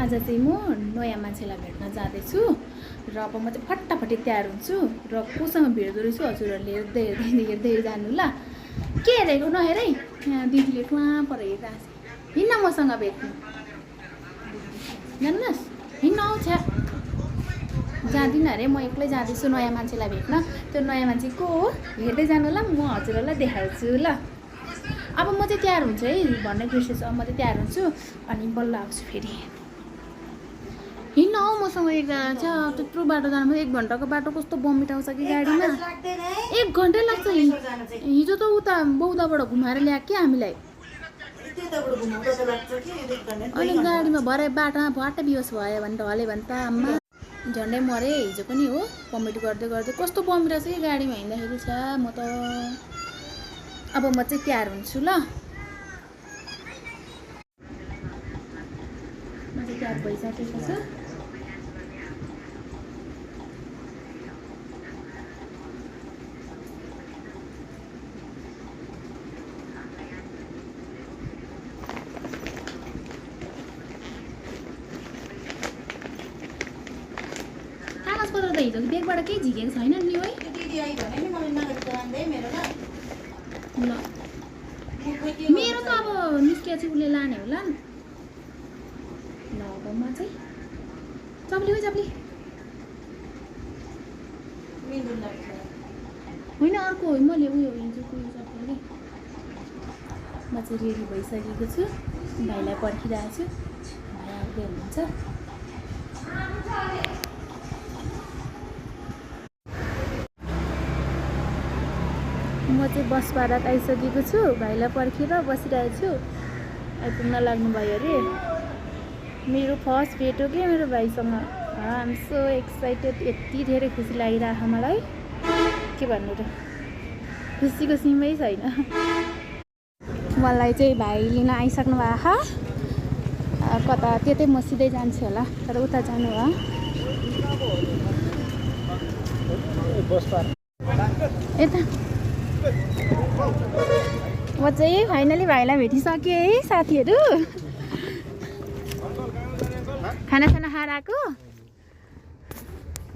आज चाहिँ म नयाँ मान्छेलाई भेट्न जाँदैछु र अब म चाहिँ फटाफटी तयार हुन्छु र कोसँग भेट्दो रहेछु हजुरहरूले हेर्दै हेर्दै हेर्दै जानु ल। के हेरेको नहेर है, यहाँ दिदीले कहाँ पर हेरिरहेको छ। हिँड्न मसँग भेट्नु जान्नुहोस्, हिँड्न आउँछ। जाँदिनँ अरे, म एक्लै जाँदैछु नयाँ मान्छेलाई भेट्न। त्यो नयाँ मान्छे को हो हेर्दै जानु ल, म हजुरहरूलाई देखाउँछु ल। अब म चाहिँ तयार हुन्छु है भन्ने बिर्सेछु। अब म चाहिँ तयार हुन्छु अनि बल्ल आउँछु फेरि। हिँड्न आऊ मसँग एकजना छ। त्यत्रो बाटो जानु 1 घन्टाको बाटो कस्तो बमिट आउँछ कि गाडीमा। 1 घन्टै लाग्छ। हिजो त उता बौद्धाबाट घुमाएर ल्याएको कि हामीलाई। अनि गाडीमा भरे बाटोमा भट्ट बिहोस भयो भने ढल्यो भने त आम्मा झन्डै मरे। हिजो पनि हो बमिट गर्दै गर्दै कस्तो बमिट आउँछ कि गाडीमा हिँड्दाखेरि छ। म त अब म चाहिँ तयार हुन्छु ल। म चाहिँ तयार भइसकेको छु। कागजपत्र त हिजो ब्यागबाट केही झिकेको छैन नि है। ल मेरो त अब निस्किया चाहिँ उसले लाने होला नि। ल अब म चाहिँ चप्ली हो चप्ली होइन अर्को हो, मैले उयो हिजोको उयो चप्ली। म चाहिँ रेडी भइसकेको छु, भाइलाई पर्खिरहेको छु। भाइ आउँदै हुनुहुन्छ। म चाहिँ बस भारत आइसकेको छु, भाइलाई पर्खेर बसिरहेको छु। आइपुग्न लाग्नुभयो अरे। मेरो फर्स्ट भेट हो कि मेरो भाइसँग। I am so excited. यति धेरै खुसी लागिरहेको मलाई, के भन्नु र, खुसीको सीमै छैन। मलाई चाहिँ भाइ लिन आइसक्नु भएको कता, त्यतै म सिधै जान्छु होला, तर उता जानु हो यता। म चाहिँ फाइनली भाइलाई भेटिसकेँ है साथीहरू। खानासाना खाएर आएको।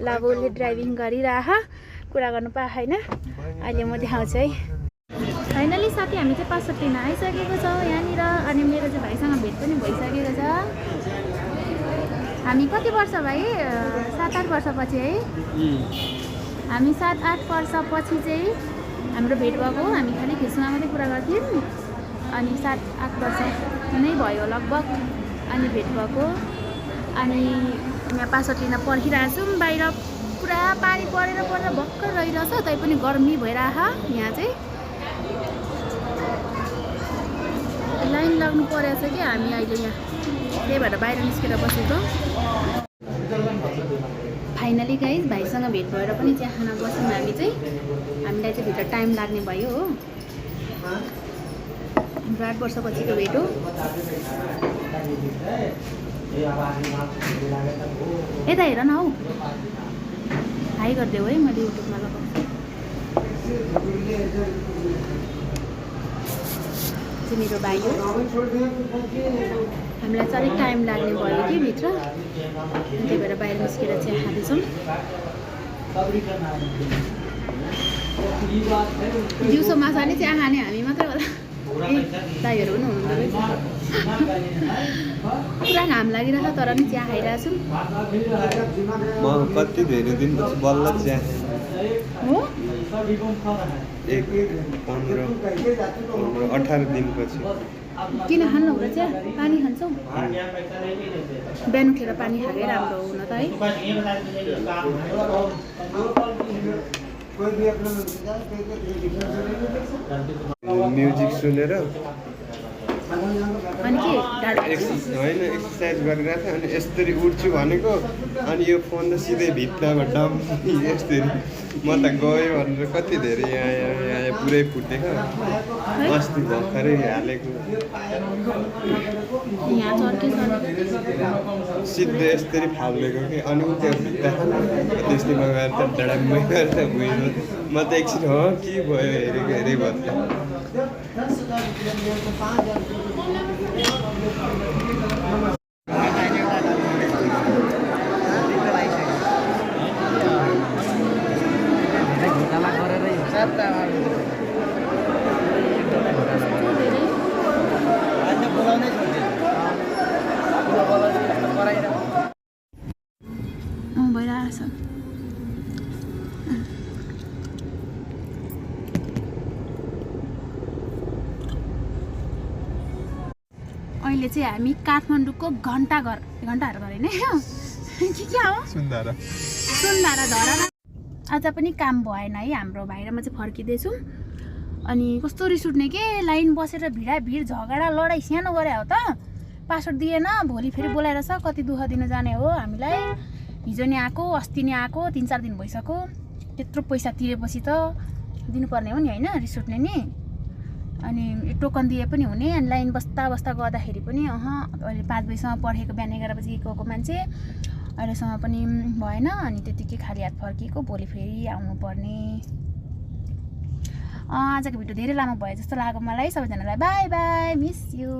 ल अब उसले ड्राइभिङ गरिरह, कुरा गर्नु पाएको छैन। अहिले म देखाउँछु है। फाइनली साथी हामी चाहिँ 65 आइसकेको छौँ यहाँनिर। अनि मेरो चाहिँ भाइसँग भेट पनि भइसकेको छ। हामी कति वर्ष भाइ? 7-8 वर्षपछि है। हामी 7-8 वर्षपछि चाहिँ हाम्रो भेट भएको। हामी खालि फेसमा मात्रै कुरा गर्थ्यौँ। अनि 7-8 वर्ष नै भयो लगभग अनि भेट भएको। अनि यहाँ 65 पर्खिरहेको छौँ। बाहिर पुरा पानी परेर भर्खर रहिरहेछ, तैपनि गर्मी भइरहेछ यहाँ चाहिँ। लाइन लाग्नु परेको छ कि हामी अहिले यहाँ, त्यही भएर बाहिर निस्केर बसेको। फाइनली गाइज भाइसँग भेट भएर पनि चिया खान बस्यौँ हामी चाहिँ। हामीलाई चाहिँ भित्र टाइम लाग्ने भयो हो। हाम्रो 8 वर्षपछिको भेट हो। यता हेर न हौ, हाई गरिदेऊ है, मैले युट्युबमा लगाउँछु। चाहिँ मेरो भाइ हो। हामीलाई चाहिँ अलिक टाइम लाग्ने भयो कि भित्र, त्यही भएर बाहिर निस्केर चिया खाँदैछौँ। दिउँसो माछा नै चिया खाने हामी मात्रै होला। दाइहरू पनि हुनुहुँदो रहेछ। पुरा घाम लागिरहेछ तर पनि चिया खाइरहेको छु। म कति धेरै दिनपछि बल्ल चिया हो, 18 दिनपछि। किन खानु हुँदा चिया? पानी खान्छौ? बिहान उठेर पानी खाएकै राम्रो हुन त है। म्युजिक सुनेर अनि के होइन एक्सर्साइज गरिरहेको थिएँ। अनि यसरी उठ्छु भनेको, अनि यो फोन त सिधै भित्तामा डम यसरी। म त गयो भनेर कति धेरै यहाँ पुरै फुटेको। अस्ति भर्खरै हालेको सिधै यसरी फालिदिएको कि। अनि त्यो भित्ता त्यसले गएर त डडाम्मै गरेर भुइँमा। म त एकछिन हो के भयो हेरेको हेरे भन्थेँ। अहिले चाहिँ हामी काठमाडौँको घन्टाघर घन्टाहरू घर होइन के हो सुन्धारा धरा आज पनि काम भएन है हाम्रो भाइ र म चाहिँ फर्किँदैछौँ अनि कस्तो रिस उठ्ने के लाइन बसेर भिड झगडा लडाइँ सानो गरे हो त पासवर्ड दिएन भोलि फेरि बोलाएर छ कति दुःख दिन जाने हो हामीलाई हिजो नि आएको अस्ति नि आएको 3-4 दिन भइसक्यो त्यत्रो पैसा तिरेपछि त दिनुपर्ने हो नि होइन रिस उठ्ने नि अनि टोकन दिए पनि हुने अनि लाइन बस्दा गर्दाखेरि पनि अहिले 5 बजीसम्म पढेको बिहान 11 बजी गएको मान्छे अहिलेसम्म पनि भएन अनि त्यतिकै खाली हात फर्किएको भोलि फेरि आउनु पर्ने आजको भिडियो धेरै लामो भयो जस्तो लाग्यो मलाई सबैजनालाई बाई बाई मिस यु